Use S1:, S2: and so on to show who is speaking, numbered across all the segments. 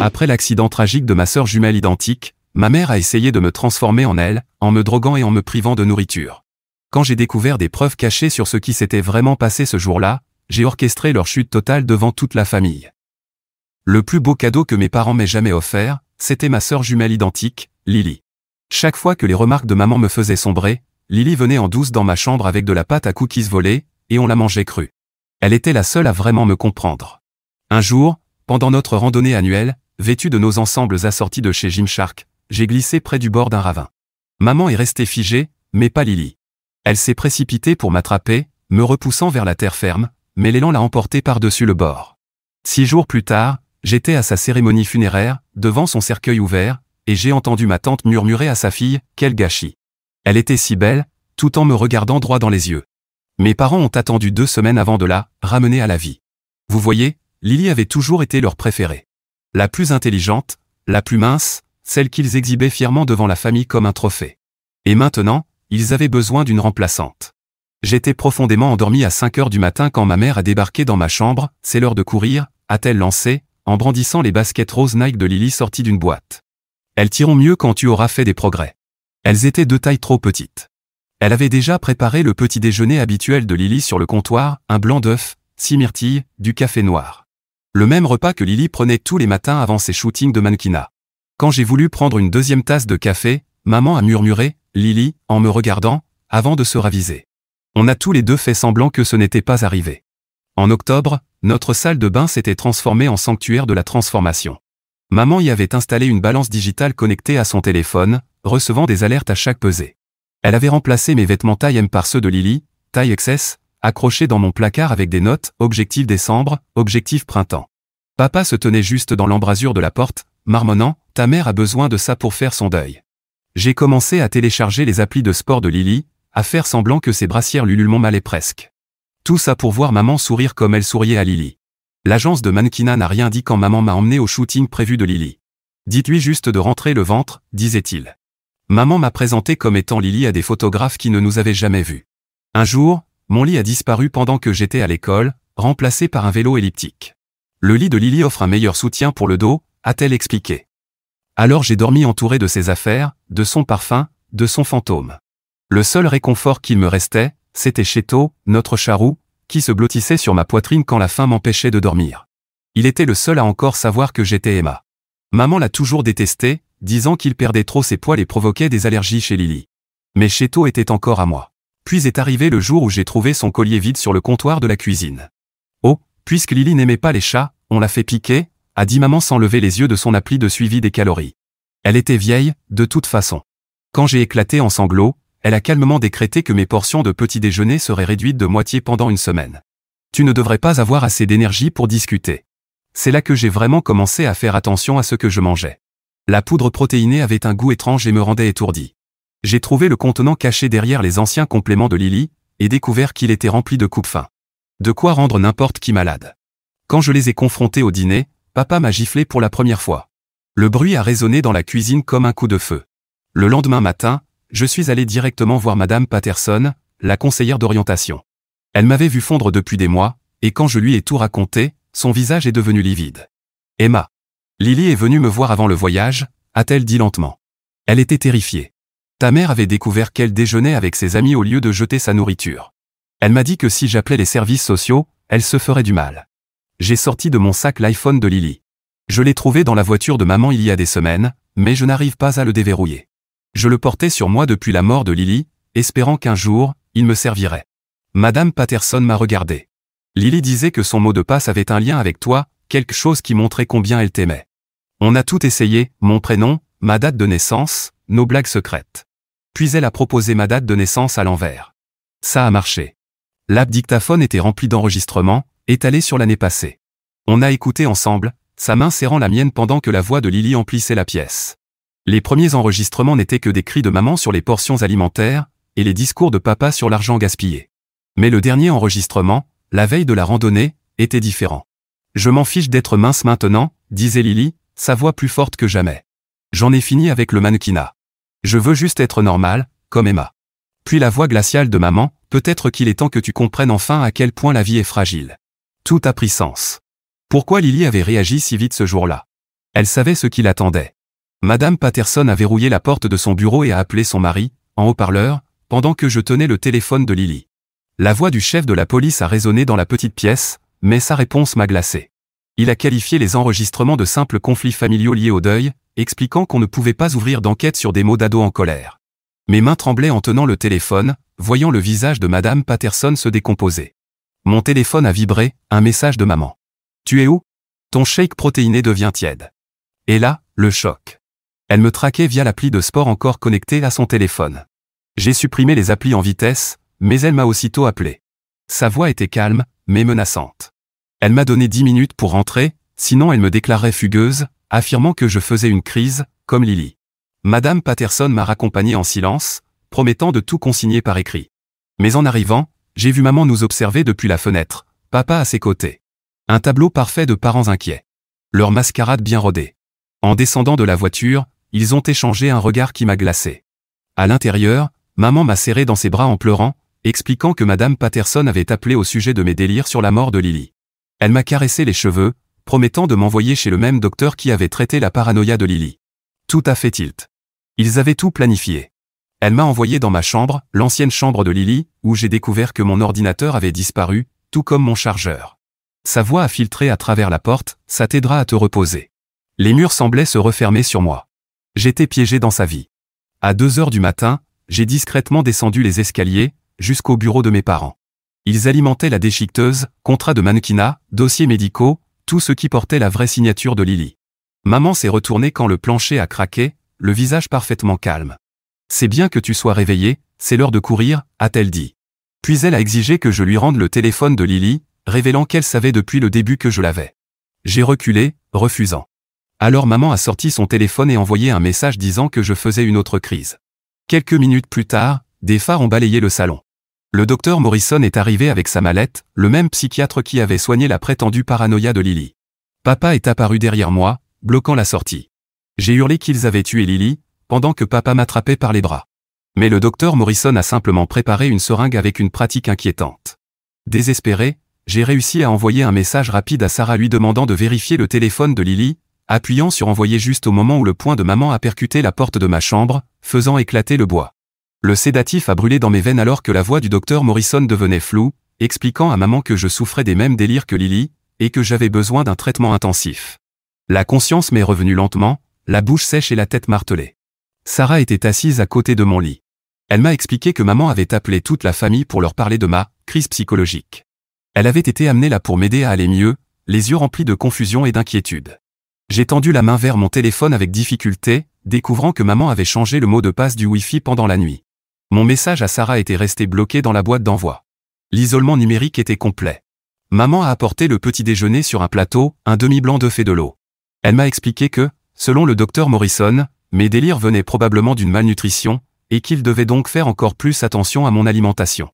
S1: Après l'accident tragique de ma sœur jumelle identique, ma mère a essayé de me transformer en elle, en me droguant et en me privant de nourriture. Quand j'ai découvert des preuves cachées sur ce qui s'était vraiment passé ce jour-là, j'ai orchestré leur chute totale devant toute la famille. Le plus beau cadeau que mes parents m'aient jamais offert, c'était ma sœur jumelle identique, Lily. Chaque fois que les remarques de maman me faisaient sombrer, Lily venait en douce dans ma chambre avec de la pâte à cookies volée, et on la mangeait crue. Elle était la seule à vraiment me comprendre. Un jour, pendant notre randonnée annuelle, vêtue de nos ensembles assortis de chez Gymshark, j'ai glissé près du bord d'un ravin. Maman est restée figée, mais pas Lily. Elle s'est précipitée pour m'attraper, me repoussant vers la terre ferme, mais l'élan l'a emportée par-dessus le bord. 6 jours plus tard, j'étais à sa cérémonie funéraire, devant son cercueil ouvert, et j'ai entendu ma tante murmurer à sa fille « Quel gâchis !» Elle était si belle, tout en me regardant droit dans les yeux. Mes parents ont attendu 2 semaines avant de la ramener à la vie. Vous voyez, Lily avait toujours été leur préférée. La plus intelligente, la plus mince, celle qu'ils exhibaient fièrement devant la famille comme un trophée. Et maintenant, ils avaient besoin d'une remplaçante. J'étais profondément endormi à 5 heures du matin quand ma mère a débarqué dans ma chambre. « C'est l'heure de courir », a-t-elle lancé, en brandissant les baskets roses Nike de Lily sorties d'une boîte. Elles tireront mieux quand tu auras fait des progrès. Elles étaient de taille trop petite. Elle avait déjà préparé le petit déjeuner habituel de Lily sur le comptoir, un blanc d'œuf, 6 myrtilles, du café noir. Le même repas que Lily prenait tous les matins avant ses shootings de mannequinat. Quand j'ai voulu prendre une 2e tasse de café, maman a murmuré « Lily » en me regardant, avant de se raviser. On a tous les deux fait semblant que ce n'était pas arrivé. En octobre, notre salle de bain s'était transformée en sanctuaire de la transformation. Maman y avait installé une balance digitale connectée à son téléphone, recevant des alertes à chaque pesée. Elle avait remplacé mes vêtements taille M par ceux de Lily, taille XS, accrochés dans mon placard avec des notes, objectif décembre, objectif printemps. Papa se tenait juste dans l'embrasure de la porte, marmonnant, ta mère a besoin de ça pour faire son deuil. J'ai commencé à télécharger les applis de sport de Lily, à faire semblant que ses brassières l'ululement m'allaient presque. Tout ça pour voir maman sourire comme elle souriait à Lily. L'agence de mannequinat n'a rien dit quand maman m'a emmené au shooting prévu de Lily. Dites-lui juste de rentrer le ventre, disait-il. Maman m'a présenté comme étant Lily à des photographes qui ne nous avaient jamais vus. Un jour, mon lit a disparu pendant que j'étais à l'école, remplacé par un vélo elliptique. Le lit de Lily offre un meilleur soutien pour le dos, a-t-elle expliqué. Alors j'ai dormi entouré de ses affaires, de son parfum, de son fantôme. Le seul réconfort qu'il me restait, c'était Cheto, notre charou, qui se blottissait sur ma poitrine quand la faim m'empêchait de dormir. Il était le seul à encore savoir que j'étais Emma. Maman l'a toujours détesté, disant qu'il perdait trop ses poils et provoquait des allergies chez Lily. Mais Cheto était encore à moi. Puis est arrivé le jour où j'ai trouvé son collier vide sur le comptoir de la cuisine. Oh, puisque Lily n'aimait pas les chats, on l'a fait piquer, a dit maman sans lever les yeux de son appli de suivi des calories. Elle était vieille, de toute façon. Quand j'ai éclaté en sanglots, elle a calmement décrété que mes portions de petit déjeuner seraient réduites de moitié pendant une semaine. Tu ne devrais pas avoir assez d'énergie pour discuter. C'est là que j'ai vraiment commencé à faire attention à ce que je mangeais. La poudre protéinée avait un goût étrange et me rendait étourdi. J'ai trouvé le contenant caché derrière les anciens compléments de Lily, et découvert qu'il était rempli de coupe-faim. De quoi rendre n'importe qui malade. Quand je les ai confrontés au dîner, papa m'a giflé pour la première fois. Le bruit a résonné dans la cuisine comme un coup de feu. Le lendemain matin, je suis allé directement voir Madame Patterson, la conseillère d'orientation. Elle m'avait vu fondre depuis des mois, et quand je lui ai tout raconté, son visage est devenu livide. Emma. Lily est venue me voir avant le voyage, a-t-elle dit lentement. Elle était terrifiée. Ta mère avait découvert qu'elle déjeunait avec ses amis au lieu de jeter sa nourriture. Elle m'a dit que si j'appelais les services sociaux, elle se ferait du mal. J'ai sorti de mon sac l'iPhone de Lily. Je l'ai trouvé dans la voiture de maman il y a des semaines, mais je n'arrive pas à le déverrouiller. Je le portais sur moi depuis la mort de Lily, espérant qu'un jour, il me servirait. Madame Patterson m'a regardé. Lily disait que son mot de passe avait un lien avec toi, quelque chose qui montrait combien elle t'aimait. On a tout essayé, mon prénom, ma date de naissance, nos blagues secrètes. Puis elle a proposé ma date de naissance à l'envers. Ça a marché. L'app dictaphone était remplie d'enregistrements, étalés sur l'année passée. On a écouté ensemble, sa main serrant la mienne pendant que la voix de Lily emplissait la pièce. Les premiers enregistrements n'étaient que des cris de maman sur les portions alimentaires, et les discours de papa sur l'argent gaspillé. Mais le dernier enregistrement, la veille de la randonnée, était différent. Je m'en fiche d'être mince maintenant, disait Lily, sa voix plus forte que jamais. J'en ai fini avec le mannequinat. Je veux juste être normale, comme Emma. Puis la voix glaciale de maman, peut-être qu'il est temps que tu comprennes enfin à quel point la vie est fragile. Tout a pris sens. Pourquoi Lily avait réagi si vite ce jour-là? Elle savait ce qui l'attendait. Madame Patterson a verrouillé la porte de son bureau et a appelé son mari, en haut-parleur, pendant que je tenais le téléphone de Lily. La voix du chef de la police a résonné dans la petite pièce, mais sa réponse m'a glacé. Il a qualifié les enregistrements de simples conflits familiaux liés au deuil, expliquant qu'on ne pouvait pas ouvrir d'enquête sur des mots d'ado en colère. Mes mains tremblaient en tenant le téléphone, voyant le visage de Madame Patterson se décomposer. Mon téléphone a vibré, un message de maman. « Tu es où? Ton shake protéiné devient tiède. » Et là, le choc. Elle me traquait via l'appli de sport encore connectée à son téléphone. J'ai supprimé les applis en vitesse, mais elle m'a aussitôt appelé. Sa voix était calme, mais menaçante. Elle m'a donné 10 minutes pour rentrer, sinon elle me déclarait fugueuse, affirmant que je faisais une crise, comme Lily. Madame Patterson m'a raccompagné en silence, promettant de tout consigner par écrit. Mais en arrivant, j'ai vu maman nous observer depuis la fenêtre, papa à ses côtés. Un tableau parfait de parents inquiets. Leur mascarade bien rodée. En descendant de la voiture, ils ont échangé un regard qui m'a glacé. À l'intérieur, maman m'a serré dans ses bras en pleurant, expliquant que Madame Patterson avait appelé au sujet de mes délires sur la mort de Lily. Elle m'a caressé les cheveux, promettant de m'envoyer chez le même docteur qui avait traité la paranoïa de Lily. Tout à fait tilt. Ils avaient tout planifié. Elle m'a envoyé dans ma chambre, l'ancienne chambre de Lily, où j'ai découvert que mon ordinateur avait disparu, tout comme mon chargeur. Sa voix a filtré à travers la porte, ça t'aidera à te reposer. Les murs semblaient se refermer sur moi. J'étais piégé dans sa vie. À 2 heures du matin, j'ai discrètement descendu les escaliers, jusqu'au bureau de mes parents. Ils alimentaient la déchiqueteuse, contrat de mannequinat, dossiers médicaux, tout ce qui portait la vraie signature de Lily. Maman s'est retournée quand le plancher a craqué, le visage parfaitement calme. « C'est bien que tu sois réveillé, c'est l'heure de courir », a-t-elle dit. Puis elle a exigé que je lui rende le téléphone de Lily, révélant qu'elle savait depuis le début que je l'avais. J'ai reculé, refusant. Alors maman a sorti son téléphone et envoyé un message disant que je faisais une autre crise. Quelques minutes plus tard, des phares ont balayé le salon. Le docteur Morrison est arrivé avec sa mallette, le même psychiatre qui avait soigné la prétendue paranoïa de Lily. Papa est apparu derrière moi, bloquant la sortie. J'ai hurlé qu'ils avaient tué Lily, pendant que papa m'attrapait par les bras. Mais le docteur Morrison a simplement préparé une seringue avec une pratique inquiétante. Désespéré, j'ai réussi à envoyer un message rapide à Sarah lui demandant de vérifier le téléphone de Lily, appuyant sur envoyer juste au moment où le poing de maman a percuté la porte de ma chambre, faisant éclater le bois. Le sédatif a brûlé dans mes veines alors que la voix du docteur Morrison devenait floue, expliquant à maman que je souffrais des mêmes délires que Lily, et que j'avais besoin d'un traitement intensif. La conscience m'est revenue lentement, la bouche sèche et la tête martelée. Sarah était assise à côté de mon lit. Elle m'a expliqué que maman avait appelé toute la famille pour leur parler de ma crise psychologique. Elle avait été amenée là pour m'aider à aller mieux, les yeux remplis de confusion et d'inquiétude. J'ai tendu la main vers mon téléphone avec difficulté, découvrant que maman avait changé le mot de passe du Wi-Fi pendant la nuit. Mon message à Sarah était resté bloqué dans la boîte d'envoi. L'isolement numérique était complet. Maman a apporté le petit déjeuner sur un plateau, un demi-blanc d'œuf et de l'eau. Elle m'a expliqué que, selon le docteur Morrison, mes délires venaient probablement d'une malnutrition, et qu'il devait donc faire encore plus attention à mon alimentation.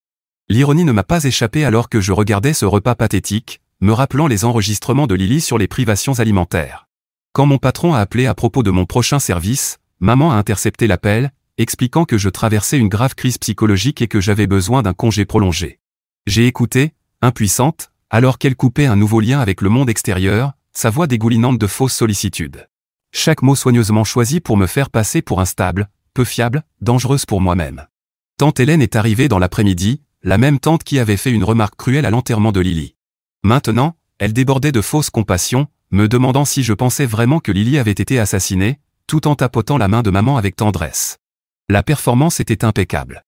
S1: L'ironie ne m'a pas échappé alors que je regardais ce repas pathétique, me rappelant les enregistrements de Lily sur les privations alimentaires. Quand mon patron a appelé à propos de mon prochain service, maman a intercepté l'appel, expliquant que je traversais une grave crise psychologique et que j'avais besoin d'un congé prolongé. J'ai écouté, impuissante, alors qu'elle coupait un nouveau lien avec le monde extérieur, sa voix dégoulinante de fausses sollicitudes. Chaque mot soigneusement choisi pour me faire passer pour instable, peu fiable, dangereuse pour moi-même. Tante Hélène est arrivée dans l'après-midi, la même tante qui avait fait une remarque cruelle à l'enterrement de Lily. Maintenant, elle débordait de fausse compassion, me demandant si je pensais vraiment que Lily avait été assassinée, tout en tapotant la main de maman avec tendresse. La performance était impeccable.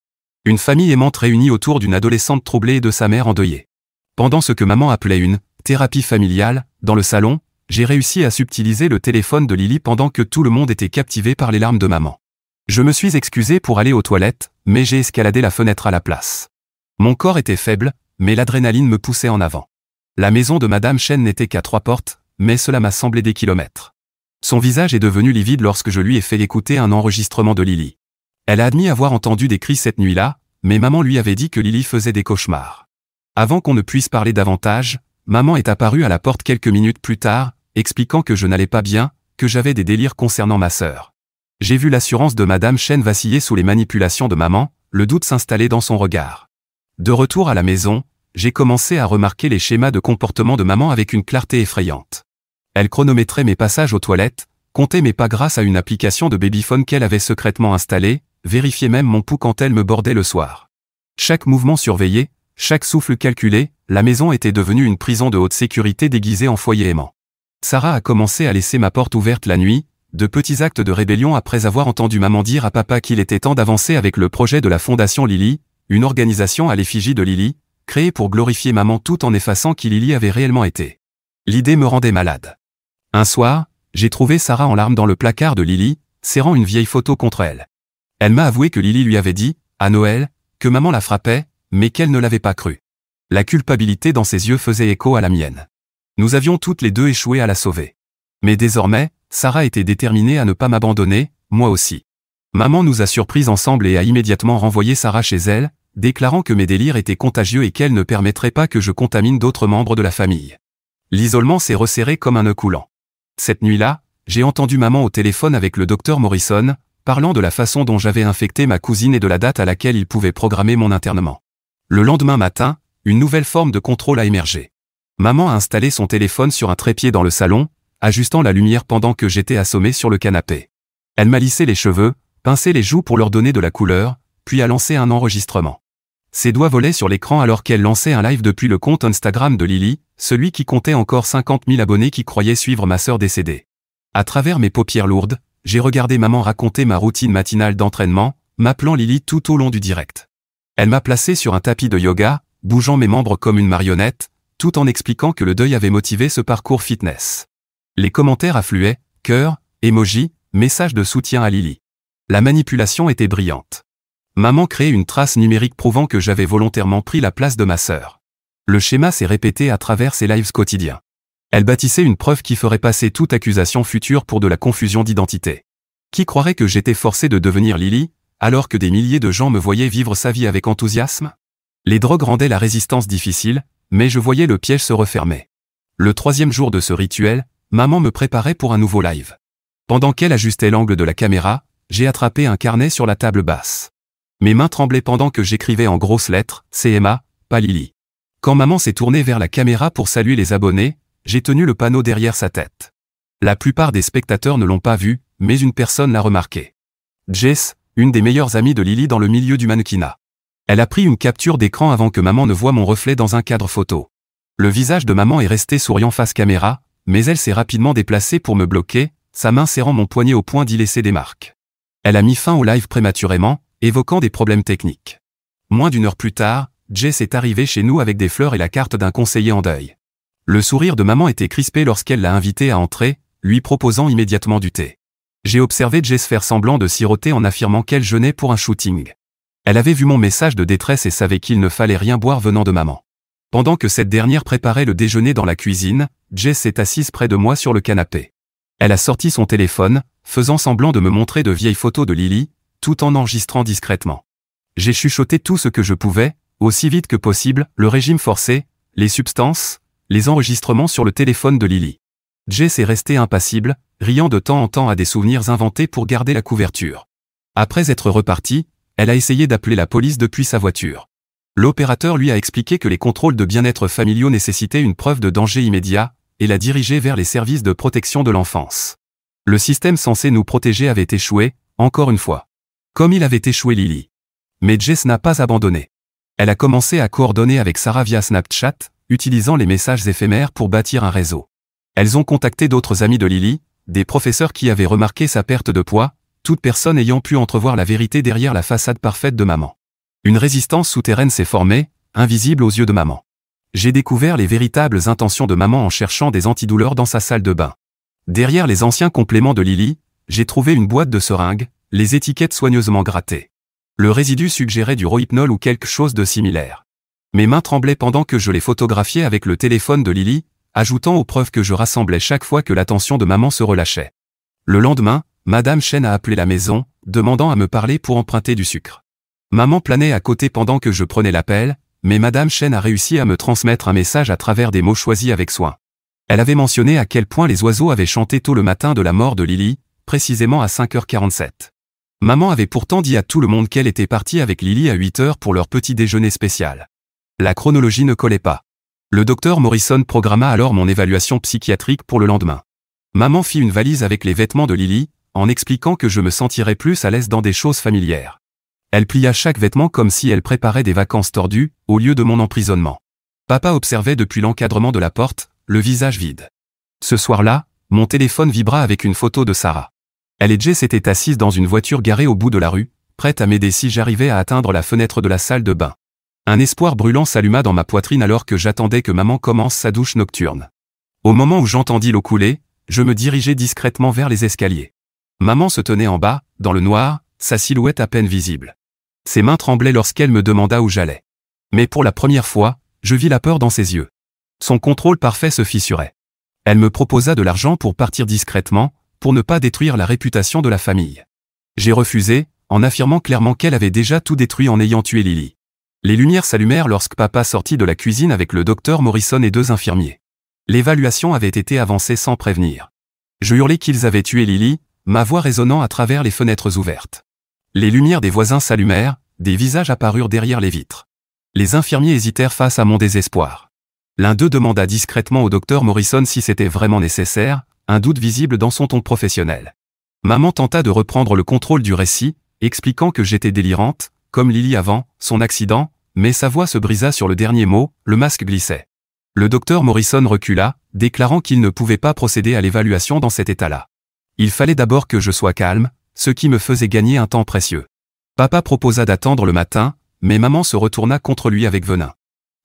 S1: Une famille aimante réunie autour d'une adolescente troublée et de sa mère endeuillée. Pendant ce que maman appelait une thérapie familiale, dans le salon, j'ai réussi à subtiliser le téléphone de Lily pendant que tout le monde était captivé par les larmes de maman. Je me suis excusé pour aller aux toilettes, mais j'ai escaladé la fenêtre à la place. Mon corps était faible, mais l'adrénaline me poussait en avant. La maison de Madame Chen n'était qu'à 3 portes, mais cela m'a semblé des kilomètres. Son visage est devenu livide lorsque je lui ai fait écouter un enregistrement de Lily. Elle a admis avoir entendu des cris cette nuit-là, mais maman lui avait dit que Lily faisait des cauchemars. Avant qu'on ne puisse parler davantage, maman est apparue à la porte quelques minutes plus tard, expliquant que je n'allais pas bien, que j'avais des délires concernant ma sœur. J'ai vu l'assurance de Madame Chen vaciller sous les manipulations de maman, le doute s'installer dans son regard. De retour à la maison, j'ai commencé à remarquer les schémas de comportement de maman avec une clarté effrayante. Elle chronométrait mes passages aux toilettes, comptait mes pas grâce à une application de babyphone qu'elle avait secrètement installée, vérifiait même mon pouls quand elle me bordait le soir. Chaque mouvement surveillé, chaque souffle calculé, la maison était devenue une prison de haute sécurité déguisée en foyer aimant. Sarah a commencé à laisser ma porte ouverte la nuit, de petits actes de rébellion après avoir entendu maman dire à papa qu'il était temps d'avancer avec le projet de la Fondation Lily, une organisation à l'effigie de Lily, créée pour glorifier maman tout en effaçant qui Lily avait réellement été. L'idée me rendait malade. Un soir, j'ai trouvé Sarah en larmes dans le placard de Lily, serrant une vieille photo contre elle. Elle m'a avoué que Lily lui avait dit, à Noël, que maman la frappait, mais qu'elle ne l'avait pas cru. La culpabilité dans ses yeux faisait écho à la mienne. Nous avions toutes les deux échoué à la sauver. Mais désormais, Sarah était déterminée à ne pas m'abandonner, moi aussi. Maman nous a surpris ensemble et a immédiatement renvoyé Sarah chez elle, déclarant que mes délires étaient contagieux et qu'elle ne permettrait pas que je contamine d'autres membres de la famille. L'isolement s'est resserré comme un nœud coulant. Cette nuit-là, j'ai entendu maman au téléphone avec le docteur Morrison, parlant de la façon dont j'avais infecté ma cousine et de la date à laquelle il pouvait programmer mon internement. Le lendemain matin, une nouvelle forme de contrôle a émergé. Maman a installé son téléphone sur un trépied dans le salon, ajustant la lumière pendant que j'étais assommé sur le canapé. Elle m'a lissé les cheveux, pincé les joues pour leur donner de la couleur, puis a lancé un enregistrement. Ses doigts volaient sur l'écran alors qu'elle lançait un live depuis le compte Instagram de Lily, celui qui comptait encore 50 000 abonnés qui croyaient suivre ma sœur décédée. À travers mes paupières lourdes, j'ai regardé maman raconter ma routine matinale d'entraînement, m'appelant Lily tout au long du direct. Elle m'a placé sur un tapis de yoga, bougeant mes membres comme une marionnette, tout en expliquant que le deuil avait motivé ce parcours fitness. Les commentaires affluaient, cœurs, emojis, messages de soutien à Lily. La manipulation était brillante. Maman créait une trace numérique prouvant que j'avais volontairement pris la place de ma sœur. Le schéma s'est répété à travers ses lives quotidiens. Elle bâtissait une preuve qui ferait passer toute accusation future pour de la confusion d'identité. Qui croirait que j'étais forcé de devenir Lily, alors que des milliers de gens me voyaient vivre sa vie avec enthousiasme? Les drogues rendaient la résistance difficile, mais je voyais le piège se refermer. Le 3e jour de ce rituel, maman me préparait pour un nouveau live. Pendant qu'elle ajustait l'angle de la caméra, j'ai attrapé un carnet sur la table basse. Mes mains tremblaient pendant que j'écrivais en grosses lettres « CMA, pas Lily ». Quand maman s'est tournée vers la caméra pour saluer les abonnés, j'ai tenu le panneau derrière sa tête. La plupart des spectateurs ne l'ont pas vu, mais une personne l'a remarqué. Jess, une des meilleures amies de Lily dans le milieu du mannequinat. Elle a pris une capture d'écran avant que maman ne voie mon reflet dans un cadre photo. Le visage de maman est resté souriant face caméra, mais elle s'est rapidement déplacée pour me bloquer, sa main serrant mon poignet au point d'y laisser des marques. Elle a mis fin au live prématurément, évoquant des problèmes techniques. Moins d'1 heure plus tard, Jess est arrivée chez nous avec des fleurs et la carte d'un conseiller en deuil. Le sourire de maman était crispé lorsqu'elle l'a invitée à entrer, lui proposant immédiatement du thé. J'ai observé Jess faire semblant de siroter en affirmant qu'elle jeûnait pour un shooting. Elle avait vu mon message de détresse et savait qu'il ne fallait rien boire venant de maman. Pendant que cette dernière préparait le déjeuner dans la cuisine, Jess s'est assise près de moi sur le canapé. Elle a sorti son téléphone, faisant semblant de me montrer de vieilles photos de Lily, tout en enregistrant discrètement. J'ai chuchoté tout ce que je pouvais, aussi vite que possible, le régime forcé, les substances, les enregistrements sur le téléphone de Lily. Jess est restée impassible, riant de temps en temps à des souvenirs inventés pour garder la couverture. Après être repartie, elle a essayé d'appeler la police depuis sa voiture. L'opérateur lui a expliqué que les contrôles de bien-être familiaux nécessitaient une preuve de danger immédiat, et l'a dirigé vers les services de protection de l'enfance. Le système censé nous protéger avait échoué, encore une fois. Comme il avait échoué Lily. Mais Jess n'a pas abandonné. Elle a commencé à coordonner avec Sarah via Snapchat, utilisant les messages éphémères pour bâtir un réseau. Elles ont contacté d'autres amis de Lily, des professeurs qui avaient remarqué sa perte de poids, toute personne ayant pu entrevoir la vérité derrière la façade parfaite de maman. Une résistance souterraine s'est formée, invisible aux yeux de maman. J'ai découvert les véritables intentions de maman en cherchant des antidouleurs dans sa salle de bain. Derrière les anciens compléments de Lily, j'ai trouvé une boîte de seringues, les étiquettes soigneusement grattées. Le résidu suggérait du Rohypnol ou quelque chose de similaire. Mes mains tremblaient pendant que je les photographiais avec le téléphone de Lily, ajoutant aux preuves que je rassemblais chaque fois que l'attention de maman se relâchait. Le lendemain, Madame Chen a appelé la maison, demandant à me parler pour emprunter du sucre. Maman planait à côté pendant que je prenais l'appel, mais Madame Chen a réussi à me transmettre un message à travers des mots choisis avec soin. Elle avait mentionné à quel point les oiseaux avaient chanté tôt le matin de la mort de Lily, précisément à 5h47. Maman avait pourtant dit à tout le monde qu'elle était partie avec Lily à 8h pour leur petit déjeuner spécial. La chronologie ne collait pas. Le docteur Morrison programma alors mon évaluation psychiatrique pour le lendemain. Maman fit une valise avec les vêtements de Lily, en expliquant que je me sentirais plus à l'aise dans des choses familières. Elle plia chaque vêtement comme si elle préparait des vacances tordues, au lieu de mon emprisonnement. Papa observait depuis l'encadrement de la porte, le visage vide. Ce soir-là, mon téléphone vibra avec une photo de Sarah. Elle et Jess étaient assises dans une voiture garée au bout de la rue, prête à m'aider si j'arrivais à atteindre la fenêtre de la salle de bain. Un espoir brûlant s'alluma dans ma poitrine alors que j'attendais que maman commence sa douche nocturne. Au moment où j'entendis l'eau couler, je me dirigeais discrètement vers les escaliers. Maman se tenait en bas, dans le noir, sa silhouette à peine visible. Ses mains tremblaient lorsqu'elle me demanda où j'allais. Mais pour la première fois, je vis la peur dans ses yeux. Son contrôle parfait se fissurait. Elle me proposa de l'argent pour partir discrètement, pour ne pas détruire la réputation de la famille. J'ai refusé, en affirmant clairement qu'elle avait déjà tout détruit en ayant tué Lily. Les lumières s'allumèrent lorsque papa sortit de la cuisine avec le docteur Morrison et 2 infirmiers. L'évaluation avait été avancée sans prévenir. Je hurlai qu'ils avaient tué Lily, ma voix résonnant à travers les fenêtres ouvertes. Les lumières des voisins s'allumèrent, des visages apparurent derrière les vitres. Les infirmiers hésitèrent face à mon désespoir. L'un d'eux demanda discrètement au docteur Morrison si c'était vraiment nécessaire, un doute visible dans son ton professionnel. Maman tenta de reprendre le contrôle du récit, expliquant que j'étais délirante, comme Lily avant son accident, mais sa voix se brisa sur le dernier mot, le masque glissait. Le docteur Morrison recula, déclarant qu'il ne pouvait pas procéder à l'évaluation dans cet état-là. Il fallait d'abord que je sois calme, ce qui me faisait gagner un temps précieux. Papa proposa d'attendre le matin, mais maman se retourna contre lui avec venin.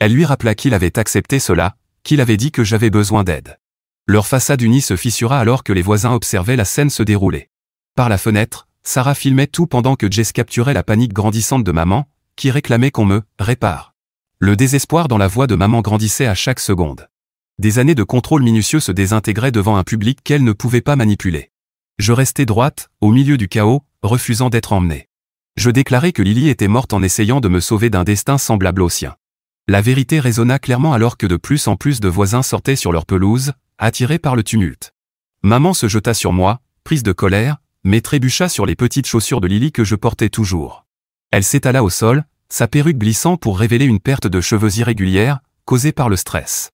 S1: Elle lui rappela qu'il avait accepté cela, qu'il avait dit que j'avais besoin d'aide. Leur façade unie se fissura alors que les voisins observaient la scène se dérouler. Par la fenêtre, Sarah filmait tout pendant que Jess capturait la panique grandissante de maman, qui réclamait qu'on me répare. Le désespoir dans la voix de maman grandissait à chaque seconde. Des années de contrôle minutieux se désintégraient devant un public qu'elle ne pouvait pas manipuler. Je restais droite, au milieu du chaos, refusant d'être emmenée. Je déclarai que Lily était morte en essayant de me sauver d'un destin semblable au sien. La vérité résonna clairement alors que de plus en plus de voisins sortaient sur leur pelouse, attirés par le tumulte. Maman se jeta sur moi, prise de colère, mais trébucha sur les petites chaussures de Lily que je portais toujours. Elle s'étala au sol, sa perruque glissant pour révéler une perte de cheveux irrégulière, causée par le stress.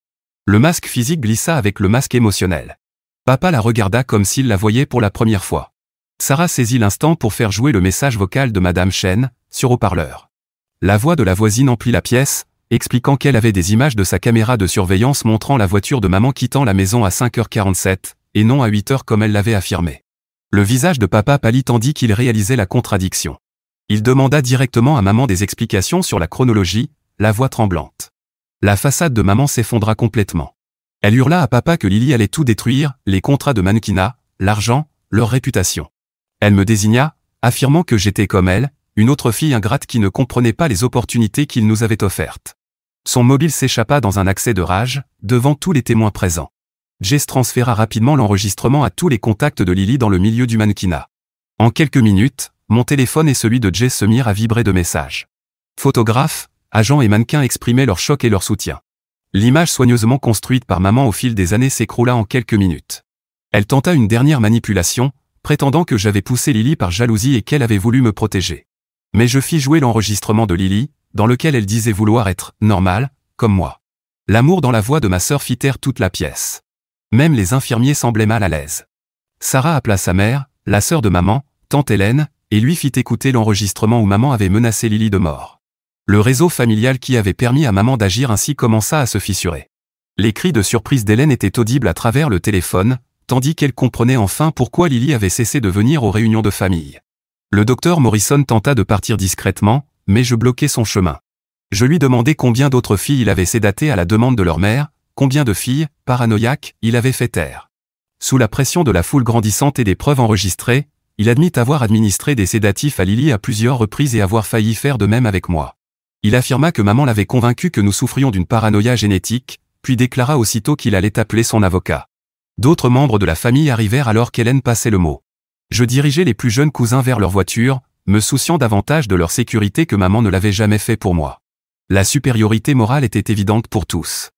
S1: Le masque physique glissa avec le masque émotionnel. Papa la regarda comme s'il la voyait pour la première fois. Sarah saisit l'instant pour faire jouer le message vocal de Madame Chen, sur haut-parleur. La voix de la voisine emplit la pièce, expliquant qu'elle avait des images de sa caméra de surveillance montrant la voiture de maman quittant la maison à 5h47, et non à 8h comme elle l'avait affirmé. Le visage de papa pâlit tandis qu'il réalisait la contradiction. Il demanda directement à maman des explications sur la chronologie, la voix tremblante. La façade de maman s'effondra complètement. Elle hurla à papa que Lily allait tout détruire, les contrats de mannequinat, l'argent, leur réputation. Elle me désigna, affirmant que j'étais comme elle, une autre fille ingrate qui ne comprenait pas les opportunités qu'il nous avait offertes. Son mobile s'échappa dans un accès de rage, devant tous les témoins présents. Jess transféra rapidement l'enregistrement à tous les contacts de Lily dans le milieu du mannequinat. En quelques minutes, mon téléphone et celui de Jess se mirent à vibrer de messages. Photographes, agents et mannequins exprimaient leur choc et leur soutien. L'image soigneusement construite par maman au fil des années s'écroula en quelques minutes. Elle tenta une dernière manipulation, prétendant que j'avais poussé Lily par jalousie et qu'elle avait voulu me protéger. Mais je fis jouer l'enregistrement de Lily, dans lequel elle disait vouloir être « normale », comme moi. L'amour dans la voix de ma sœur fit taire toute la pièce. Même les infirmiers semblaient mal à l'aise. Sarah appela sa mère, la sœur de maman, tante Hélène, et lui fit écouter l'enregistrement où maman avait menacé Lily de mort. Le réseau familial qui avait permis à maman d'agir ainsi commença à se fissurer. Les cris de surprise d'Hélène étaient audibles à travers le téléphone, tandis qu'elle comprenait enfin pourquoi Lily avait cessé de venir aux réunions de famille. Le docteur Morrison tenta de partir discrètement, mais je bloquai son chemin. Je lui demandai combien d'autres filles il avait sédatées à la demande de leur mère, combien de filles, paranoïaques, il avait fait taire. Sous la pression de la foule grandissante et des preuves enregistrées, il admit avoir administré des sédatifs à Lily à plusieurs reprises et avoir failli faire de même avec moi. Il affirma que maman l'avait convaincu que nous souffrions d'une paranoïa génétique, puis déclara aussitôt qu'il allait appeler son avocat. D'autres membres de la famille arrivèrent alors qu'Hélène passait le mot. Je dirigeais les plus jeunes cousins vers leur voiture, me souciant davantage de leur sécurité que maman ne l'avait jamais fait pour moi. La supériorité morale était évidente pour tous.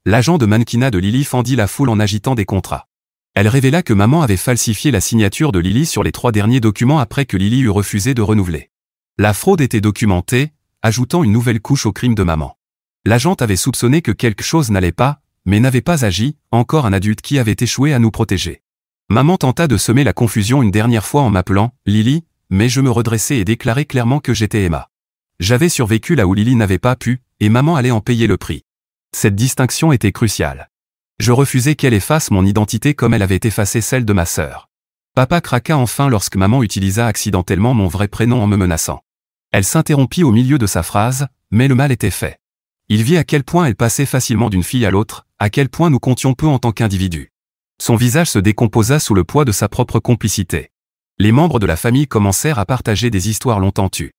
S1: L'agent de mannequinat de Lily fendit la foule en agitant des contrats. Elle révéla que maman avait falsifié la signature de Lily sur les 3 derniers documents après que Lily eut refusé de renouveler. La fraude était documentée, ajoutant une nouvelle couche au crime de maman. L'agente avait soupçonné que quelque chose n'allait pas, mais n'avait pas agi, encore un adulte qui avait échoué à nous protéger. Maman tenta de semer la confusion une dernière fois en m'appelant « Lily », mais je me redressai et déclarai clairement que j'étais Emma. J'avais survécu là où Lily n'avait pas pu, et maman allait en payer le prix. Cette distinction était cruciale. Je refusais qu'elle efface mon identité comme elle avait effacé celle de ma sœur. Papa craqua enfin lorsque maman utilisa accidentellement mon vrai prénom en me menaçant. Elle s'interrompit au milieu de sa phrase, mais le mal était fait. Il vit à quel point elle passait facilement d'une fille à l'autre, à quel point nous comptions peu en tant qu'individus. Son visage se décomposa sous le poids de sa propre complicité. Les membres de la famille commencèrent à partager des histoires longtemps tues.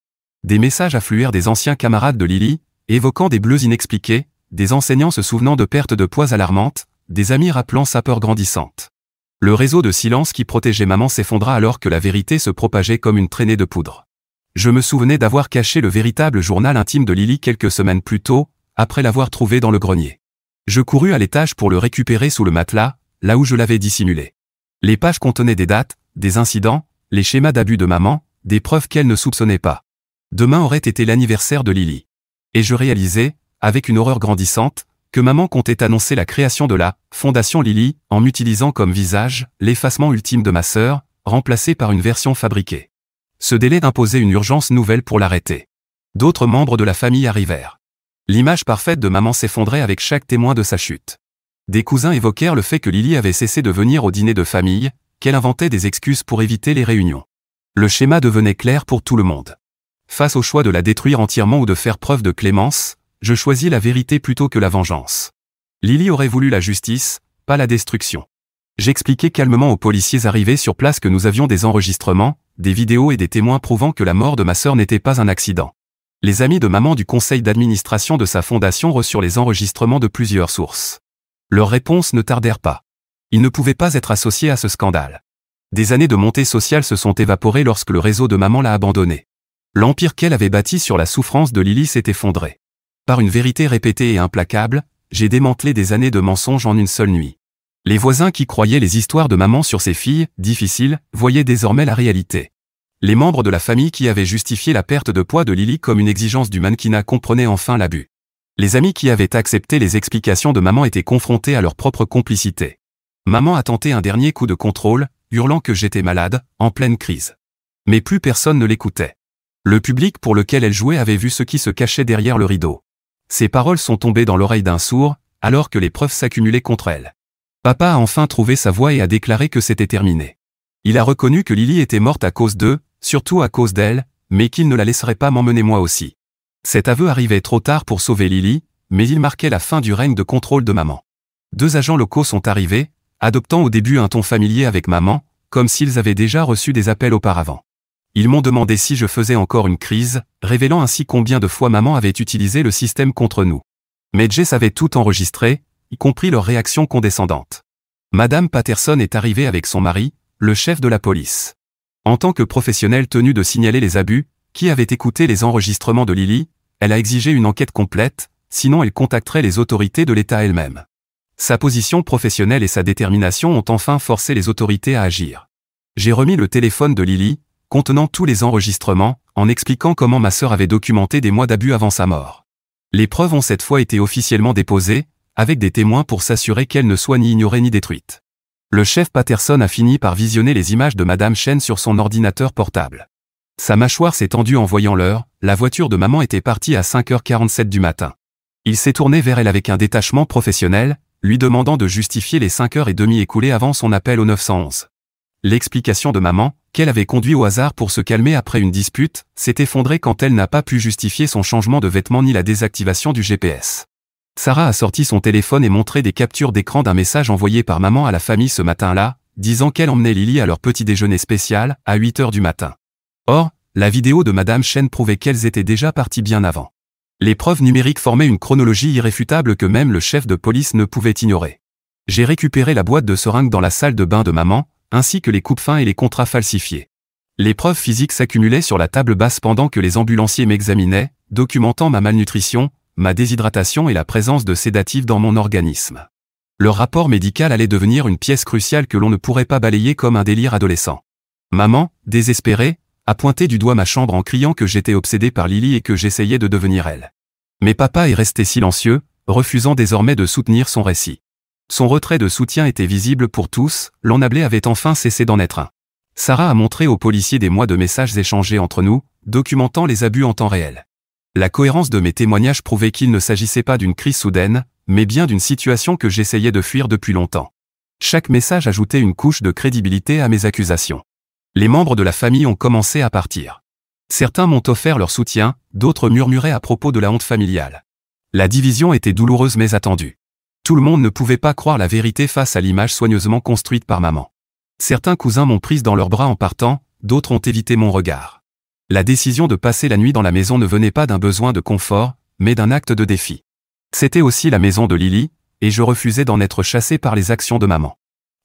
S1: Des messages affluèrent des anciens camarades de Lily, évoquant des bleus inexpliqués, des enseignants se souvenant de pertes de poids alarmantes, des amis rappelant sa peur grandissante. Le réseau de silence qui protégeait maman s'effondra alors que la vérité se propageait comme une traînée de poudre. Je me souvenais d'avoir caché le véritable journal intime de Lily quelques semaines plus tôt, après l'avoir trouvé dans le grenier. Je courus à l'étage pour le récupérer sous le matelas, là où je l'avais dissimulé. Les pages contenaient des dates, des incidents, les schémas d'abus de maman, des preuves qu'elle ne soupçonnait pas. Demain aurait été l'anniversaire de Lily. Et je réalisais, avec une horreur grandissante, que maman comptait annoncer la création de la Fondation Lily, en m'utilisant comme visage, l'effacement ultime de ma sœur, remplacé par une version fabriquée. Ce délai imposait une urgence nouvelle pour l'arrêter. D'autres membres de la famille arrivèrent. L'image parfaite de maman s'effondrait avec chaque témoin de sa chute. Des cousins évoquèrent le fait que Lily avait cessé de venir au dîner de famille, qu'elle inventait des excuses pour éviter les réunions. Le schéma devenait clair pour tout le monde. Face au choix de la détruire entièrement ou de faire preuve de clémence, je choisis la vérité plutôt que la vengeance. Lily aurait voulu la justice, pas la destruction. J'expliquai calmement aux policiers arrivés sur place que nous avions des enregistrements, des vidéos et des témoins prouvant que la mort de ma sœur n'était pas un accident. Les amis de maman du conseil d'administration de sa fondation reçurent les enregistrements de plusieurs sources. Leurs réponses ne tardèrent pas. Ils ne pouvaient pas être associés à ce scandale. Des années de montée sociale se sont évaporées lorsque le réseau de maman l'a abandonné. L'empire qu'elle avait bâti sur la souffrance de Lily s'est effondré. Par une vérité répétée et implacable, j'ai démantelé des années de mensonges en une seule nuit. Les voisins qui croyaient les histoires de maman sur ses filles, difficiles, voyaient désormais la réalité. Les membres de la famille qui avaient justifié la perte de poids de Lily comme une exigence du mannequinat comprenaient enfin l'abus. Les amis qui avaient accepté les explications de maman étaient confrontés à leur propre complicité. Maman a tenté un dernier coup de contrôle, hurlant que j'étais malade, en pleine crise. Mais plus personne ne l'écoutait. Le public pour lequel elle jouait avait vu ce qui se cachait derrière le rideau. Ses paroles sont tombées dans l'oreille d'un sourd, alors que les preuves s'accumulaient contre elle. Papa a enfin trouvé sa voix et a déclaré que c'était terminé. Il a reconnu que Lily était morte à cause d'eux, surtout à cause d'elle, mais qu'il ne la laisserait pas m'emmener moi aussi. Cet aveu arrivait trop tard pour sauver Lily, mais il marquait la fin du règne de contrôle de maman. 2 agents locaux sont arrivés, adoptant au début un ton familier avec maman, comme s'ils avaient déjà reçu des appels auparavant. Ils m'ont demandé si je faisais encore une crise, révélant ainsi combien de fois maman avait utilisé le système contre nous. Mais Jess avait tout enregistré, y compris leur réaction condescendante. Madame Patterson est arrivée avec son mari, le chef de la police. En tant que professionnelle tenue de signaler les abus, qui avait écouté les enregistrements de Lily, elle a exigé une enquête complète, sinon elle contacterait les autorités de l'État elles-mêmes. Sa position professionnelle et sa détermination ont enfin forcé les autorités à agir. J'ai remis le téléphone de Lily, contenant tous les enregistrements, en expliquant comment ma sœur avait documenté des mois d'abus avant sa mort. Les preuves ont cette fois été officiellement déposées, avec des témoins pour s'assurer qu'elles ne soient ni ignorées ni détruites. Le chef Patterson a fini par visionner les images de Madame Chen sur son ordinateur portable. Sa mâchoire s'est tendue en voyant l'heure, la voiture de maman était partie à 5h47 du matin. Il s'est tourné vers elle avec un détachement professionnel, lui demandant de justifier les 5h30 écoulées avant son appel au 911. L'explication de maman, qu'elle avait conduit au hasard pour se calmer après une dispute, s'est effondrée quand elle n'a pas pu justifier son changement de vêtements ni la désactivation du GPS. Sarah a sorti son téléphone et montré des captures d'écran d'un message envoyé par maman à la famille ce matin-là, disant qu'elle emmenait Lily à leur petit déjeuner spécial, à 8h du matin. Or, la vidéo de Madame Chen prouvait qu'elles étaient déjà parties bien avant. Les preuves numériques formaient une chronologie irréfutable que même le chef de police ne pouvait ignorer. J'ai récupéré la boîte de seringues dans la salle de bain de maman, ainsi que les coupes-fins et les contrats falsifiés. Les preuves physiques s'accumulaient sur la table basse pendant que les ambulanciers m'examinaient, documentant ma malnutrition, ma déshydratation et la présence de sédatifs dans mon organisme. Leur rapport médical allait devenir une pièce cruciale que l'on ne pourrait pas balayer comme un délire adolescent. Maman, désespérée, a pointé du doigt ma chambre en criant que j'étais obsédé par Lily et que j'essayais de devenir elle. Mais papa est resté silencieux, refusant désormais de soutenir son récit. Son retrait de soutien était visible pour tous, l'ennablé avait enfin cessé d'en être un. Sarah a montré aux policiers des mois de messages échangés entre nous, documentant les abus en temps réel. La cohérence de mes témoignages prouvait qu'il ne s'agissait pas d'une crise soudaine, mais bien d'une situation que j'essayais de fuir depuis longtemps. Chaque message ajoutait une couche de crédibilité à mes accusations. Les membres de la famille ont commencé à partir. Certains m'ont offert leur soutien, d'autres murmuraient à propos de la honte familiale. La division était douloureuse mais attendue. Tout le monde ne pouvait pas croire la vérité face à l'image soigneusement construite par maman. Certains cousins m'ont prise dans leurs bras en partant, d'autres ont évité mon regard. La décision de passer la nuit dans la maison ne venait pas d'un besoin de confort, mais d'un acte de défi. C'était aussi la maison de Lily, et je refusais d'en être chassé par les actions de maman.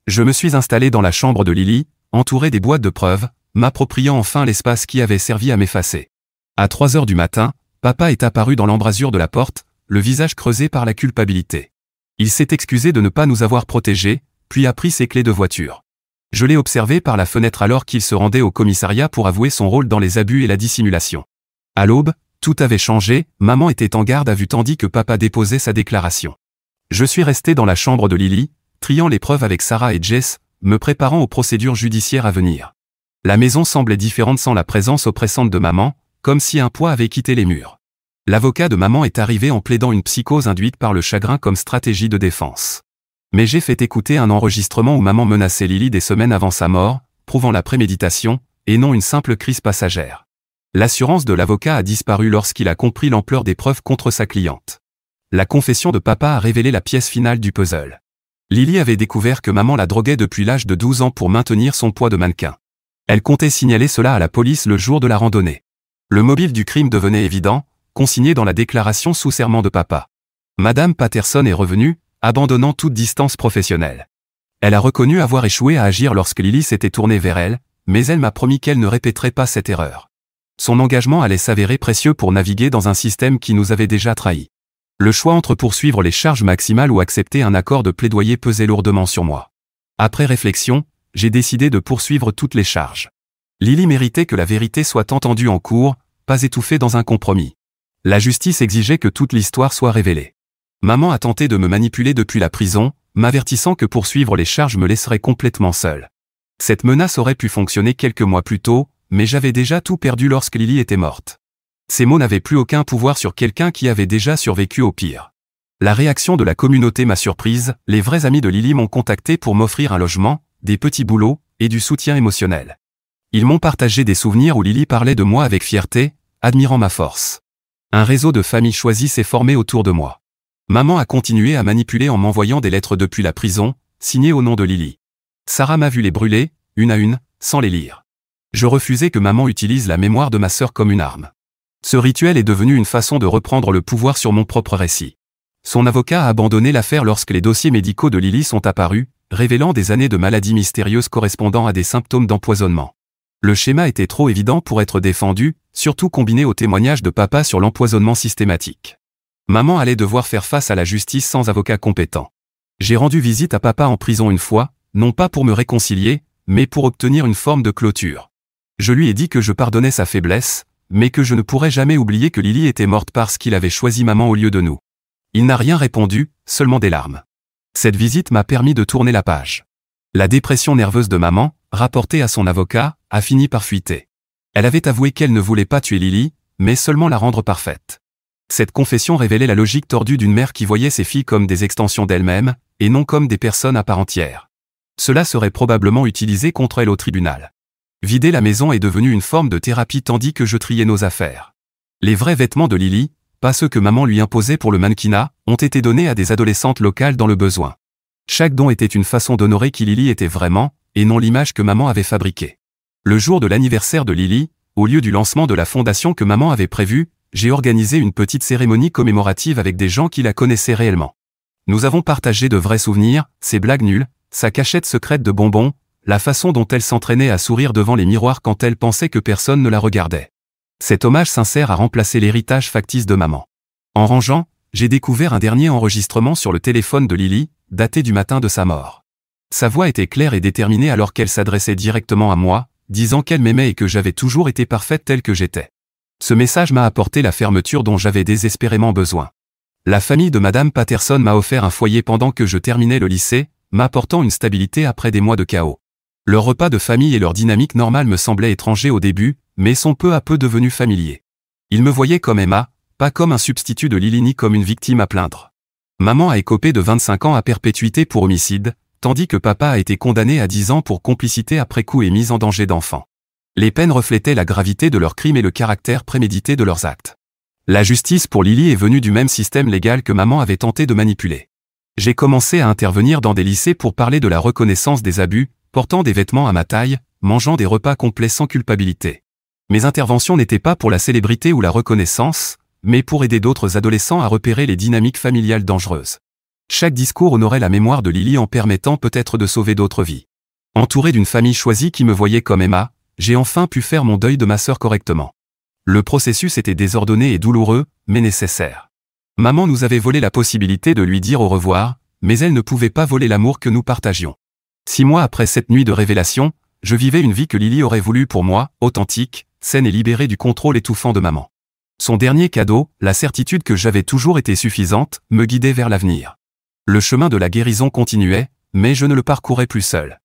S1: Je me suis installé dans la chambre de Lily, entouré des boîtes de preuves, m'appropriant enfin l'espace qui avait servi à m'effacer. À 3 heures du matin, papa est apparu dans l'embrasure de la porte, le visage creusé par la culpabilité. Il s'est excusé de ne pas nous avoir protégés, puis a pris ses clés de voiture. Je l'ai observé par la fenêtre alors qu'il se rendait au commissariat pour avouer son rôle dans les abus et la dissimulation. À l'aube, tout avait changé, maman était en garde à vue tandis que papa déposait sa déclaration. Je suis resté dans la chambre de Lily, triant les preuves avec Sarah et Jess, me préparant aux procédures judiciaires à venir. La maison semblait différente sans la présence oppressante de maman, comme si un poids avait quitté les murs. L'avocat de maman est arrivé en plaidant une psychose induite par le chagrin comme stratégie de défense. Mais j'ai fait écouter un enregistrement où maman menaçait Lily des semaines avant sa mort, prouvant la préméditation, et non une simple crise passagère. L'assurance de l'avocat a disparu lorsqu'il a compris l'ampleur des preuves contre sa cliente. La confession de papa a révélé la pièce finale du puzzle. Lily avait découvert que maman la droguait depuis l'âge de 12 ans pour maintenir son poids de mannequin. Elle comptait signaler cela à la police le jour de la randonnée. Le mobile du crime devenait évident, consigné dans la déclaration sous serment de papa. Madame Patterson est revenue, abandonnant toute distance professionnelle. Elle a reconnu avoir échoué à agir lorsque Lily s'était tournée vers elle, mais elle m'a promis qu'elle ne répéterait pas cette erreur. Son engagement allait s'avérer précieux pour naviguer dans un système qui nous avait déjà trahis. Le choix entre poursuivre les charges maximales ou accepter un accord de plaidoyer pesait lourdement sur moi. Après réflexion, j'ai décidé de poursuivre toutes les charges. Lily méritait que la vérité soit entendue en cours, pas étouffée dans un compromis. La justice exigeait que toute l'histoire soit révélée. Maman a tenté de me manipuler depuis la prison, m'avertissant que poursuivre les charges me laisserait complètement seul. Cette menace aurait pu fonctionner quelques mois plus tôt, mais j'avais déjà tout perdu lorsque Lily était morte. Ces mots n'avaient plus aucun pouvoir sur quelqu'un qui avait déjà survécu au pire. La réaction de la communauté m'a surprise, les vrais amis de Lily m'ont contacté pour m'offrir un logement, des petits boulots, et du soutien émotionnel. Ils m'ont partagé des souvenirs où Lily parlait de moi avec fierté, admirant ma force. Un réseau de familles choisies s'est formé autour de moi. Maman a continué à manipuler en m'envoyant des lettres depuis la prison, signées au nom de Lily. Sarah m'a vu les brûler, une à une, sans les lire. Je refusais que maman utilise la mémoire de ma sœur comme une arme. Ce rituel est devenu une façon de reprendre le pouvoir sur mon propre récit. Son avocat a abandonné l'affaire lorsque les dossiers médicaux de Lily sont apparus, révélant des années de maladies mystérieuses correspondant à des symptômes d'empoisonnement. Le schéma était trop évident pour être défendu, surtout combiné au témoignage de papa sur l'empoisonnement systématique. Maman allait devoir faire face à la justice sans avocat compétent. J'ai rendu visite à papa en prison une fois, non pas pour me réconcilier, mais pour obtenir une forme de clôture. Je lui ai dit que je pardonnais sa faiblesse, mais que je ne pourrais jamais oublier que Lily était morte parce qu'il avait choisi maman au lieu de nous. Il n'a rien répondu, seulement des larmes. Cette visite m'a permis de tourner la page. La dépression nerveuse de maman, rapportée à son avocat, a fini par fuiter. Elle avait avoué qu'elle ne voulait pas tuer Lily, mais seulement la rendre parfaite. Cette confession révélait la logique tordue d'une mère qui voyait ses filles comme des extensions d'elle-même, et non comme des personnes à part entière. Cela serait probablement utilisé contre elle au tribunal. Vider la maison est devenu une forme de thérapie tandis que je triais nos affaires. Les vrais vêtements de Lily, pas ceux que maman lui imposait pour le mannequinat, ont été donnés à des adolescentes locales dans le besoin. Chaque don était une façon d'honorer qui Lily était vraiment, et non l'image que maman avait fabriquée. Le jour de l'anniversaire de Lily, au lieu du lancement de la fondation que maman avait prévu, j'ai organisé une petite cérémonie commémorative avec des gens qui la connaissaient réellement. Nous avons partagé de vrais souvenirs, ses blagues nulles, sa cachette secrète de bonbons, la façon dont elle s'entraînait à sourire devant les miroirs quand elle pensait que personne ne la regardait. Cet hommage sincère a remplacé l'héritage factice de maman. En rangeant, j'ai découvert un dernier enregistrement sur le téléphone de Lily, daté du matin de sa mort. Sa voix était claire et déterminée alors qu'elle s'adressait directement à moi, disant qu'elle m'aimait et que j'avais toujours été parfaite telle que j'étais. Ce message m'a apporté la fermeture dont j'avais désespérément besoin. La famille de Madame Patterson m'a offert un foyer pendant que je terminais le lycée, m'apportant une stabilité après des mois de chaos. Leur repas de famille et leur dynamique normale me semblaient étrangers au début, mais sont peu à peu devenus familiers. Ils me voyaient comme Emma, pas comme un substitut de Lily ni comme une victime à plaindre. Maman a écopé de 25 ans à perpétuité pour homicide, tandis que papa a été condamné à 10 ans pour complicité après coup et mise en danger d'enfant. Les peines reflétaient la gravité de leurs crimes et le caractère prémédité de leurs actes. La justice pour Lily est venue du même système légal que maman avait tenté de manipuler. J'ai commencé à intervenir dans des lycées pour parler de la reconnaissance des abus, portant des vêtements à ma taille, mangeant des repas complets sans culpabilité. Mes interventions n'étaient pas pour la célébrité ou la reconnaissance, mais pour aider d'autres adolescents à repérer les dynamiques familiales dangereuses. Chaque discours honorait la mémoire de Lily en permettant peut-être de sauver d'autres vies. Entouré d'une famille choisie qui me voyait comme Emma, j'ai enfin pu faire mon deuil de ma sœur correctement. Le processus était désordonné et douloureux, mais nécessaire. Maman nous avait volé la possibilité de lui dire au revoir, mais elle ne pouvait pas voler l'amour que nous partagions. 6 mois après cette nuit de révélation, je vivais une vie que Lily aurait voulu pour moi, authentique, saine et libérée du contrôle étouffant de maman. Son dernier cadeau, la certitude que j'avais toujours été suffisante, me guidait vers l'avenir. Le chemin de la guérison continuait, mais je ne le parcourais plus seul.